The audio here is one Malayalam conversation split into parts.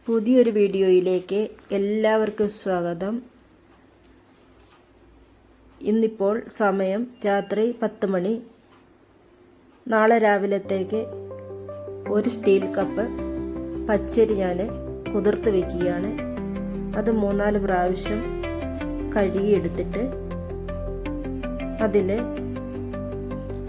പുതിയൊരു വീഡിയോയിലേക്ക് എല്ലാവർക്കും സ്വാഗതം. ഇന്നിപ്പോൾ സമയം രാത്രി 10 മണി. നാളെ രാവിലത്തേക്ക് ഒരു സ്റ്റീൽ കപ്പ് പച്ചരി ഞാൻ കുതിർത്ത് വയ്ക്കുകയാണ്. അത് 3-4 പ്രാവശ്യം കഴുകിയെടുത്തിട്ട് അതിൽ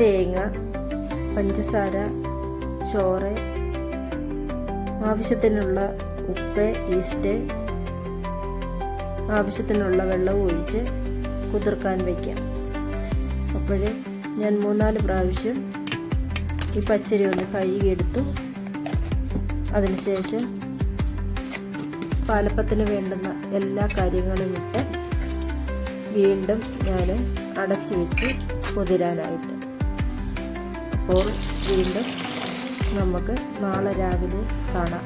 തേങ്ങ, പഞ്ചസാര, ചോറ്, ആവശ്യത്തിനുള്ള ഉപ്പ്, ഈസ്റ്റ്, ആവശ്യത്തിനുള്ള വെള്ളവും ഒഴിച്ച് കുതിർക്കാൻ വയ്ക്കാം. അപ്പോൾ ഞാൻ 3-4 പ്രാവശ്യം ഈ പച്ചരി ഒന്ന് കഴുകിയെടുത്തു. അതിനുശേഷം പാലപ്പത്തിന് വേണ്ടുന്ന എല്ലാ കാര്യങ്ങളും ഇട്ട് വീണ്ടും ഞാൻ അടച്ചു വെച്ച് കുതിരാനായിട്ട്. അപ്പോൾ വീണ്ടും നമുക്ക് നാളെ രാവിലെ കാണാം.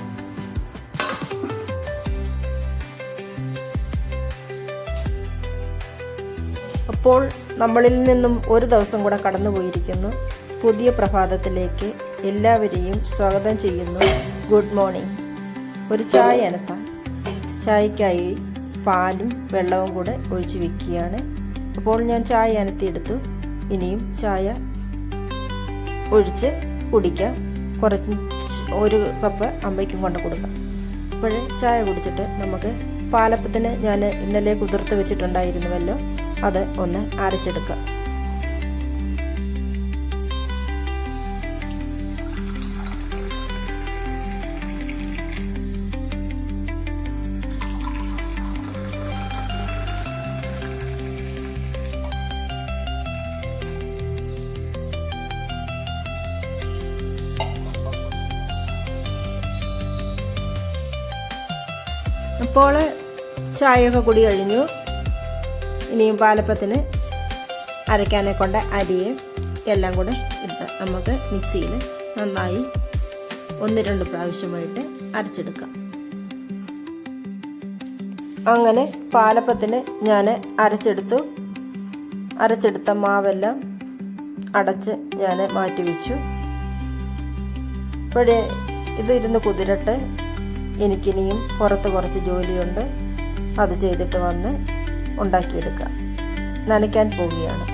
അപ്പോൾ നമ്മളിൽ നിന്നും ഒരു ദിവസം കൂടെ കടന്നുപോയിരിക്കുന്നു. പുതിയ പ്രഭാതത്തിലേക്ക് എല്ലാവരെയും സ്വാഗതം ചെയ്യുന്നു. Good morning. ഒരു ചായ അനത്താം. ചായക്കായി പാലും വെള്ളവും കൂടെ ഒഴിച്ച് വെക്കുകയാണ്. അപ്പോൾ ഞാൻ ചായ അനത്തിയെടുത്തു. ഇനിയും ചായ ഒഴിച്ച് കുടിക്കാം. ഒരു കപ്പ് അമ്മയ്ക്കും കൊണ്ട് കൊടുക്കാം. അപ്പോൾ ചായ കുടിച്ചിട്ട് നമുക്ക് പാലപ്പത്തിന് ഞാൻ ഇന്നലെ കുതിർത്ത് വെച്ചിട്ടുണ്ടായിരുന്നുവല്ലോ, അത് ഒന്ന് അരച്ചെടുക്കാം. അപ്പോൾ ചായയൊക്കെ കുടി കഴിഞ്ഞു. ഇനിയും പാലപ്പത്തിന് അരയ്ക്കാനെ കൊണ്ട് അരിയും എല്ലാം കൂടെ ഇട്ട് നമുക്ക് മിക്സിയിൽ നന്നായി 1-2 പ്രാവശ്യമായിട്ട് അരച്ചെടുക്കാം. അങ്ങനെ പാലപ്പത്തിന് ഞാൻ അരച്ചെടുത്ത മാവെല്ലാം അടച്ച് ഞാൻ മാറ്റി വെച്ചു. ഇപ്പോഴേ ഇത് ഇരുന്ന് കുതിരട്ടെ. എനിക്കിനിയും പുറത്ത് കുറച്ച് ജോലിയുണ്ട്. അത് ചെയ്തിട്ട് വന്ന് ഉണ്ടാക്കിയെടുക്കാം. നനയ്ക്കാൻ പോവുകയാണ്.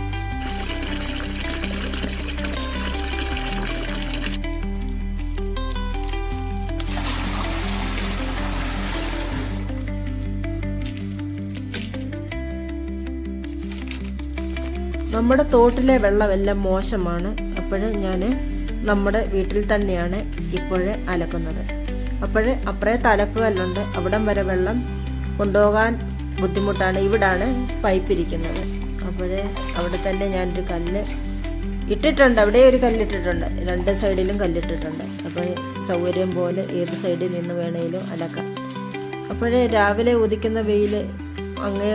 നമ്മുടെ തോട്ടിലെ വെള്ളമെല്ലാം മോശമാണ്. അപ്പോൾ ഞാൻ നമ്മുടെ വീട്ടിൽ തന്നെയാണ് ഇപ്പോഴേ അലക്കുന്നത്. അപ്പുറത്തെ അലക്കുകല്ലുണ്ട്. അവിടം വരെ വെള്ളം കൊണ്ടുപോകാൻ ബുദ്ധിമുട്ടാണ്. ഇവിടാണ് പൈപ്പ് ഇരിക്കുന്നത്. അവിടെ തന്നെ ഞാനൊരു കല്ല് ഇട്ടിട്ടുണ്ട്. അവിടെ ഒരു കല്ലിട്ടിട്ടുണ്ട്. 2 സൈഡിലും കല്ലിട്ടിട്ടുണ്ട്. അപ്പോൾ സൗകര്യം പോലെ ഏത് സൈഡിൽ നിന്ന് വേണേലും അലക്കാം. രാവിലെ ഉദിക്കുന്ന വെയിൽ അങ്ങ്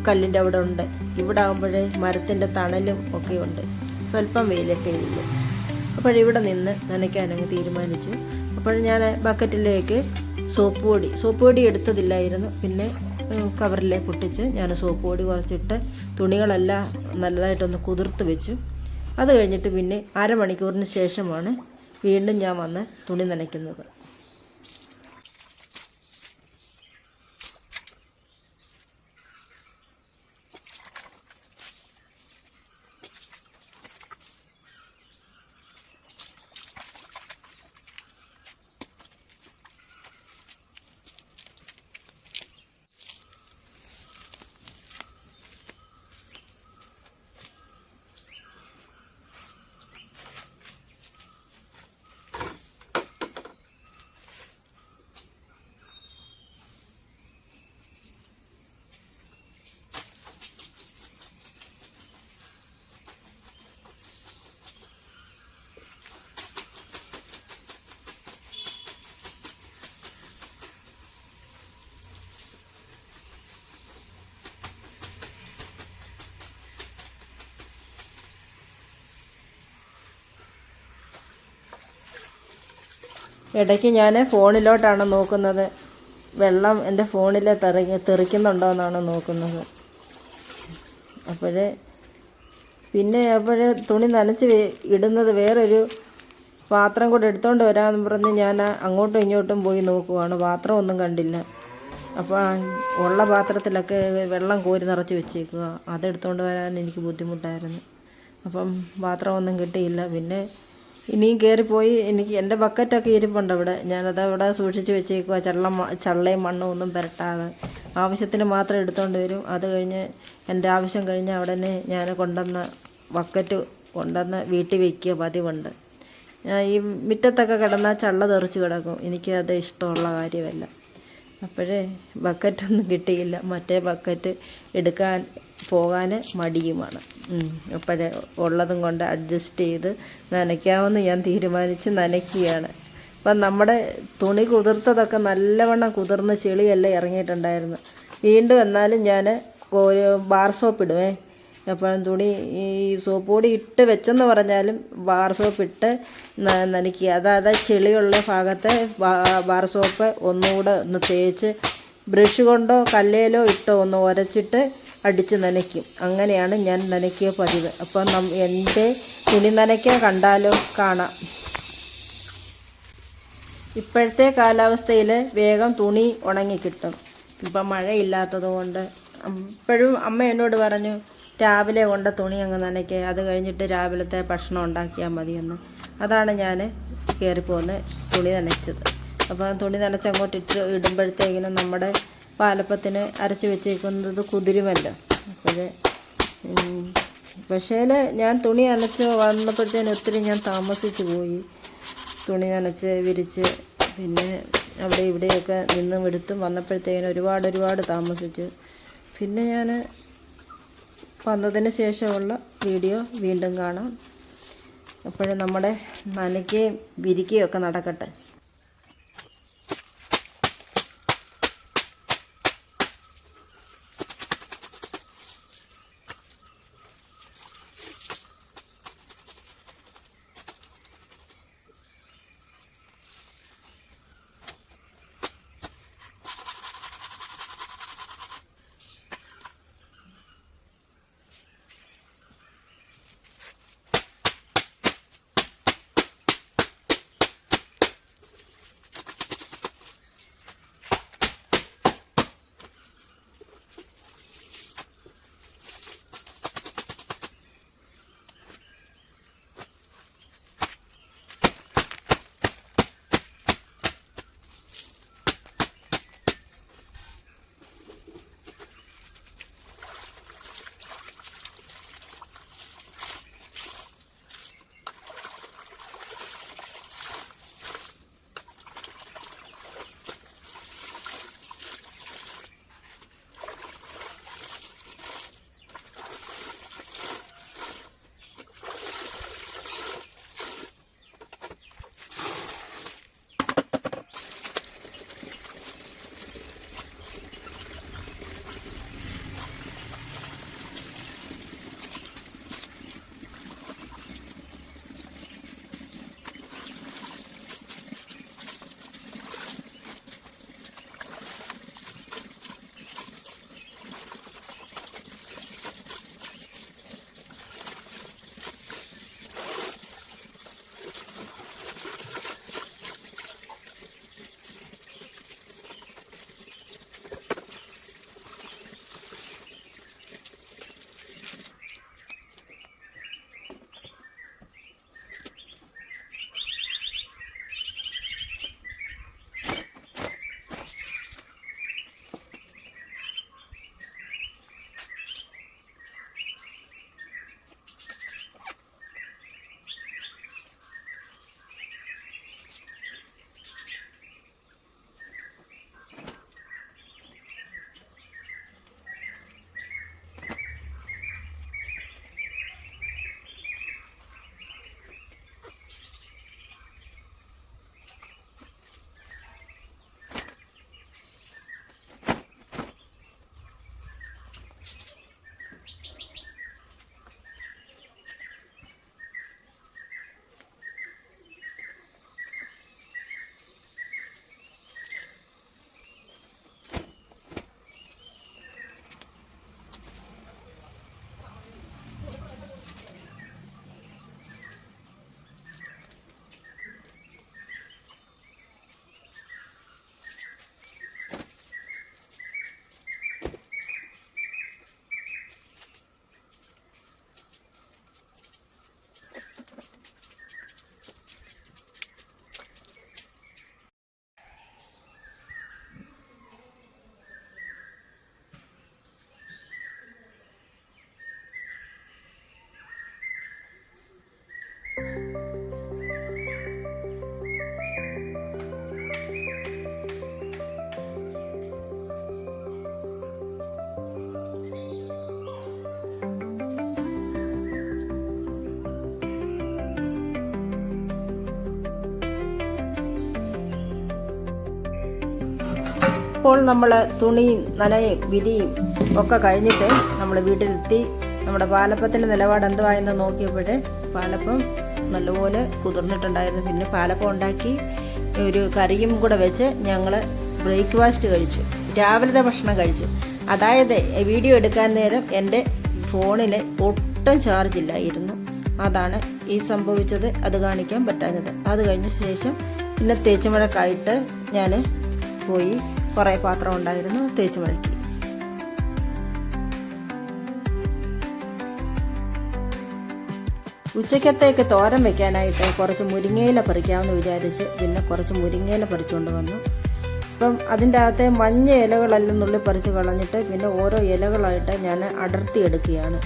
കല്ലിൻ്റെ അവിടെ ഉണ്ട്. ഇവിടെ ആകുമ്പോഴേ മരത്തിൻ്റെ തണലും ഒക്കെ ഉണ്ട്. സ്വല്പം വെയിലൊക്കെ ഇല്ല. ഇവിടെ നിന്ന് നനയ്ക്കാനങ്ങ് തീരുമാനിച്ചു. ഞാൻ ബക്കറ്റിലേക്ക് സോപ്പ് പൊടി എടുത്തതില്ലായിരുന്നു. പിന്നെ കവറിലെ പൊട്ടിച്ച് ഞാൻ സോപ്പ് പൊടി കുറച്ചിട്ട് തുണികളെല്ലാം നല്ലതായിട്ടൊന്ന് കുതിർത്ത് വെച്ചു. അത് കഴിഞ്ഞിട്ട് പിന്നെ അരമണിക്കൂറിന് ശേഷമാണ് വീണ്ടും ഞാൻ വന്ന് തുണി നനയ്ക്കുന്നത്. ഇടയ്ക്ക് ഞാൻ ഫോണിലോട്ടാണ് നോക്കുന്നത്. വെള്ളം എൻ്റെ ഫോണിൽ തെറിക്കുന്നുണ്ടോ എന്നാണ് നോക്കുന്നത്. പിന്നെ തുണി നനച്ച് ഇടുന്നത് വേറൊരു പാത്രം കൂടെ എടുത്തുകൊണ്ട് വരാമെന്ന് പറഞ്ഞ് ഞാൻ അങ്ങോട്ടും ഇങ്ങോട്ടും പോയി നോക്കുവാണ്, പാത്രം ഒന്നും കണ്ടില്ല. അപ്പോൾ ഉള്ള പാത്രത്തിലൊക്കെ വെള്ളം കോരി നിറച്ച് വെച്ചേക്കുക, അതെടുത്തുകൊണ്ട് വരാൻ എനിക്ക് ബുദ്ധിമുട്ടായിരുന്നു. അപ്പം പാത്രമൊന്നും കിട്ടിയില്ല. പിന്നെ ഇനിയും കയറിപ്പോയി എൻ്റെ ബക്കറ്റൊക്കെ ഇരിപ്പുണ്ട് അവിടെ, ഞാനത് അവിടെ സൂക്ഷിച്ച് വെച്ചേക്കുക. ചള്ളയും മണ്ണും ഒന്നും പുരട്ടാതെ ആവശ്യത്തിന് മാത്രം എടുത്തുകൊണ്ട് വരും. അത് കഴിഞ്ഞ് എൻ്റെ ആവശ്യം കഴിഞ്ഞ് ഉടനെ ഞാൻ ബക്കറ്റ് കൊണ്ടുവന്ന് വീട്ടിൽ വയ്ക്കുക പതിവുണ്ട്. ഈ മുറ്റത്തൊക്കെ കിടന്നാൽ ചള്ള തെറിച്ച് കിടക്കും, എനിക്കത് ഇഷ്ടമുള്ള കാര്യമല്ല. അപ്പോഴേ ബക്കറ്റൊന്നും കിട്ടിയില്ല, മറ്റേ ബക്കറ്റ് എടുക്കാൻ പോകാൻ മടിയുമാണ്. അപ്പോഴേ ഉള്ളതും കൊണ്ട് അഡ്ജസ്റ്റ് ചെയ്ത് നനയ്ക്കാമെന്ന് ഞാൻ തീരുമാനിച്ച് നനയ്ക്കുകയാണ്. അപ്പം നമ്മുടെ തുണി കുതിർത്തതൊക്കെ നല്ലവണ്ണം കുതിർന്ന് ചെളിയെല്ലാം ഇറങ്ങിയിട്ടുണ്ടായിരുന്നു. വീണ്ടും എന്നാലും ഞാൻ ഒരു ബാർ സോപ്പ് ഇടുവേ. എപ്പോഴും തുണി ഈ സോപ്പ് പൊടി ഇട്ട് വെച്ചെന്ന് പറഞ്ഞാലും ബാർ സോപ്പ് ഇട്ട് നനയ്ക്കുക. അതായത് ചെളിയുള്ള ഭാഗത്തെ ബാർ സോപ്പ് ഒന്നുകൂടെ ഒന്ന് തേച്ച് ബ്രഷ് കൊണ്ടോ കല്ലേലോ ഇട്ടോ ഒന്ന് ഉരച്ചിട്ട് അടിച്ച് നനയ്ക്കും. അങ്ങനെയാണ് ഞാൻ നനയ്ക്കുക പതിവ്. അപ്പം എൻ്റെ തുണി നനയ്ക്കുക കണ്ടാലോ കാണാം. ഇപ്പോഴത്തെ കാലാവസ്ഥയിൽ വേഗം തുണി ഉണങ്ങിക്കിട്ടും. ഇപ്പം മഴയില്ലാത്തത് കൊണ്ട് ഇപ്പോഴും അമ്മ എന്നോട് പറഞ്ഞു, രാവിലെ കൊണ്ട് തുണി അങ്ങ് നനയ്ക്കുക, അത് കഴിഞ്ഞിട്ട് രാവിലത്തെ ഭക്ഷണം ഉണ്ടാക്കിയാൽ മതിയെന്ന്. അതാണ് ഞാൻ കയറിപ്പോന്ന് തുണി നനച്ചത്. അപ്പോൾ തുണി നനച്ചങ്ങോട്ട് ഇടുമ്പോഴത്തേക്കിനും നമ്മുടെ പാലപ്പത്തിന് അരച്ച് വെച്ചേക്കുന്നത് കുതിരുമല്ലോ. പക്ഷേ ഞാൻ തുണി നനച്ച് വന്നപ്പോഴത്തേനും ഒത്തിരി ഞാൻ താമസിച്ച് പോയി. തുണി നനച്ച് വിരിച്ച് പിന്നെ അവിടെ ഇവിടെയൊക്കെ നിന്നും എടുത്തും വന്നപ്പോഴത്തേക്കിനും ഒരുപാട് താമസിച്ചു. പിന്നെ ഞാൻ വന്നതിന് ശേഷമുള്ള വീഡിയോ വീണ്ടും കാണാം. അപ്പോഴും നമ്മുടെ നനയ്ക്കുകയും വിരിക്കുകയും ഒക്കെ നടക്കട്ടെ. അപ്പോൾ നമ്മൾ തുണിയും നനയും വിരിയും ഒക്കെ കഴിഞ്ഞിട്ട് നമ്മൾ വീട്ടിലെത്തി. നമ്മുടെ പാലപ്പത്തിൻ്റെ നിലപാട് എന്തുവായെന്ന് നോക്കിയപ്പോഴേ പാലപ്പം നല്ലപോലെ കുതിർന്നിട്ടുണ്ടായിരുന്നു. പിന്നെ പാലപ്പം ഉണ്ടാക്കി ഒരു കറിയും കൂടെ വെച്ച് ഞങ്ങൾ ബ്രേക്ക്ഫാസ്റ്റ് കഴിച്ചു, രാവിലത്തെ ഭക്ഷണം കഴിച്ചു. അതായത് വീഡിയോ എടുക്കാൻ നേരം എൻ്റെ ഫോണിൽ ഒട്ടും ചാർജ് ഇല്ലായിരുന്നു. അതാണ് ഈ സംഭവിച്ചത്, അത് കാണിക്കാൻ പറ്റാഞ്ഞത്. അത് കഴിഞ്ഞ ശേഷം പിന്നെ തേച്ചുമഴക്കായിട്ട് ഞാൻ പോയി. കുറേ പാത്രം ഉണ്ടായിരുന്നു, തേച്ചുമഴക്കി. ഉച്ചക്കത്തേക്ക് തോരൻ വെക്കാനായിട്ട് കുറച്ച് മുരിങ്ങയില പറിക്കാമെന്ന് വിചാരിച്ച് പിന്നെ കുറച്ച് മുരിങ്ങയില പറിച്ചുകൊണ്ട് വന്നു. അപ്പം അതിൻ്റെ അകത്തെ മഞ്ഞ ഇലകളെല്ലാം നുള്ളി പറിച്ച് കളഞ്ഞിട്ട് പിന്നെ ഓരോ ഇലകളായിട്ട് ഞാൻ അടർത്തി എടുക്കുകയാണ്.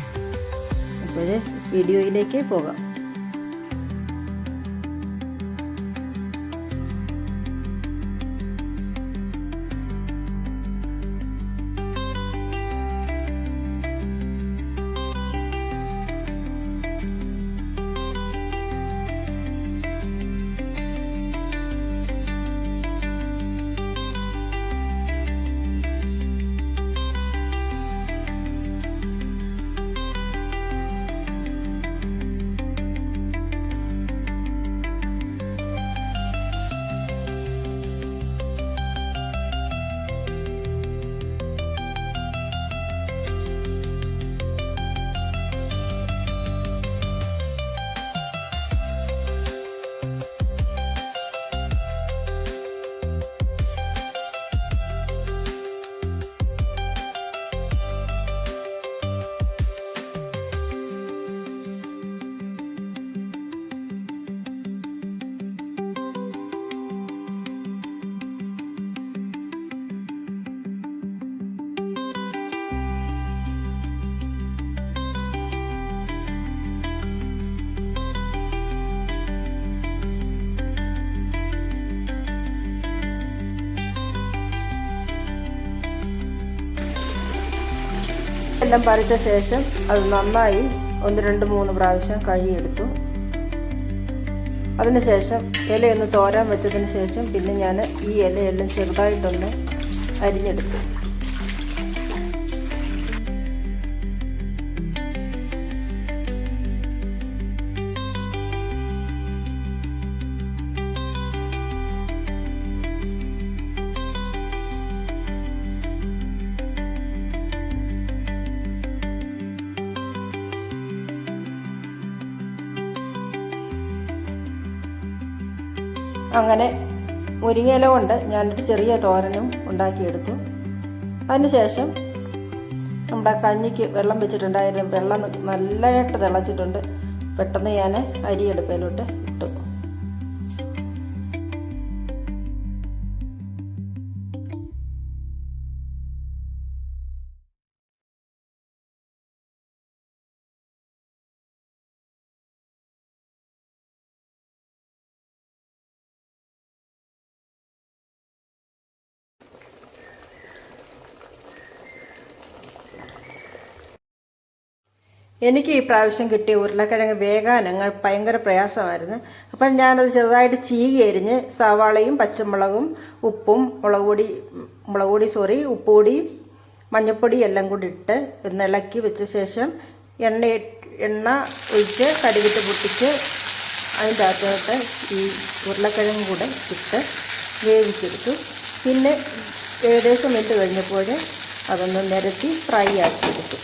അപ്പോൾ വീഡിയോയിലേക്ക് പോകാം. എല്ലാം പറിച്ച ശേഷം അത് നന്നായി 1, 2, 3 പ്രാവശ്യം കഴുകിയെടുത്തു. അതിനുശേഷം ഇലയൊന്ന് തോരാൻ വെച്ചതിന് ശേഷം പിന്നെ ഞാൻ ഈ ഇലയെല്ലാം ചെറുതായിട്ടൊന്ന് അരിഞ്ഞെടുത്തു. അങ്ങനെ മുരിങ്ങയില കൊണ്ട് ഞാനൊരു ചെറിയ തോരനും ഉണ്ടാക്കിയെടുത്തു. അതിനുശേഷം നമ്മുടെ കഞ്ഞിക്ക് വെള്ളം വെച്ചിട്ടുണ്ടായിരുന്നു. വെള്ളം നല്ലതായിട്ട് തിളച്ചിട്ടുണ്ട്. പെട്ടെന്ന് ഞാൻ അരി അടുപ്പിലോട്ട് ഇട്ടു. എനിക്ക് ഈ പ്രാവശ്യം കിട്ടിയ ഉരുളക്കിഴങ്ങ് വേകാൻ ഭയങ്കര പ്രയാസമായിരുന്നു. അപ്പോൾ ഞാനത് ചെറുതായിട്ട് ചീകി അരിഞ്ഞ് സവാളയും പച്ചമുളകും ഉപ്പും ഉപ്പുപൊടി മഞ്ഞൾപ്പൊടി എല്ലാം കൂടി ഇട്ട് ഇളക്കി വെച്ച ശേഷം എണ്ണ ഒഴിച്ച് കടുകിട്ട് പൊട്ടിച്ച് അതിൻ്റെ അകത്തോട്ട് ഈ ഉരുളക്കിഴങ്ങും കൂടെ ഇട്ട് വേവിച്ചെടുത്തു. പിന്നെ ഏകദേശം വെന്ത് കഴിഞ്ഞപ്പോൾ അതൊന്ന് നിരത്തി ഫ്രൈ ആക്കിയെടുത്തു.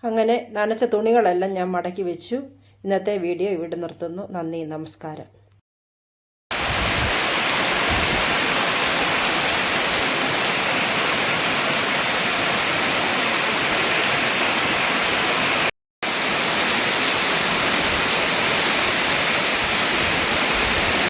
അങ്ങനെ നനച്ച തുണികളെല്ലാം ഞാൻ മടക്കി വെച്ചു. ഇന്നത്തെ വീഡിയോ ഇവിടെ നിർത്തുന്നു. നന്ദി, നമസ്കാരം.